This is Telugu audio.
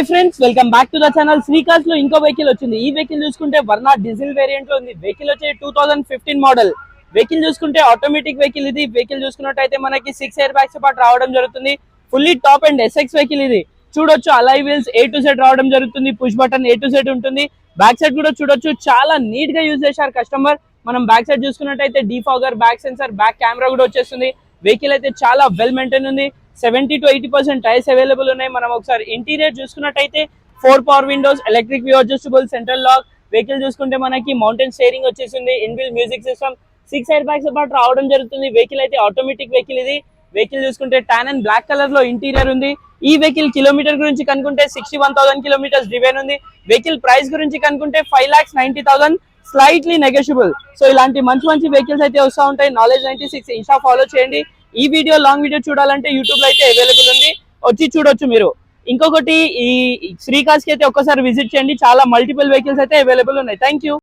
Friends welcome back to the channel. శ్రీకాస్ లో ఇంకో వెహికల్ వచ్చింది. ఈ వెహికల్ చూసుకుంటే వర్నా డీజిల్ వేరియంట్ లో ఉంది. వెహికల్ వచ్చి 2015 మోడల్. వెహికల్ చూసుకుంటే ఆటోమేటిక్ వెహికల్ ఇది. వెహికల్ చూసుకున్నట్టయితే మనకి 6 ఎయిర్ బ్యాగ్స్ పాటు రావడం జరుగుతుంది. Fully top and SX vehicle ఇది. చూడొచ్చు alloy wheels A to Z రావడం జరుగుతుంది. Push button A to Z ఉంటుంది. బ్యాక్ సైడ్ కూడా చూడొచ్చు, చాలా నీట్ గా యూజ్ చేశారు కస్టమర్. మనం బ్యాక్ సైడ్ చూసుకున్నట్టయితే defogger, back sensor, back camera కూడా వచ్చేస్తుంది. వెహికల్ అయితే చాలా వెల్ మెయింటైన్ ఉంది. 70 to 80% టైర్స్ అవైలబుల్ ఉన్నాయి. మనం ఒకసారి ఇంటీరియర్ చూసుకున్నట్టయితే 4 power windows, electric view adjustable, central lock. Vehicle చూసుకుంటే మనకి మౌంటైన్ స్టీరింగ్ వచ్చేసింది. Inbuilt music system, 6 air bags పాటు రావడం జరుగుతుంది. వెహికల్ అయితే ఆటోమేటిక్ వెహికల్ ఇది. వెహికల్ చూసుకుంటే టాన్ అండ్ బ్లాక్ కలర్ లో ఇంటీరియర్ ఉంది. ఈ వెహికల్ కిలోమీటర్ గురించి కనుకుంటే 61,000 కిలోమీటర్స్ డ్రివెన్ ఉంది. వెహికల్ ప్రైస్ గురించి కనుకుంటే 5,90,000 స్లైట్లీ నెగోషియబుల్. సో ఇలాంటి మంచి మంచి వెహికల్స్ అయితే వస్తూ ఉంటాయి. నాలెడ్జ్ 96 ఇన్స్టా ఫాలో చేయండి. ఈ వీడియో లాంగ్ వీడియో చూడాలంటే యూట్యూబ్ లో అయితే అవైలబుల్ ఉంది, వచ్చి చూడొచ్చు మీరు. ఇంకొకటి, ఈ శ్రీకాస్ కి అయితే ఒక్కసారి విజిట్ చేయండి. చాలా మల్టిపుల్ వెహికల్స్ అయితే అవైలబుల్ ఉన్నాయి. Thank you.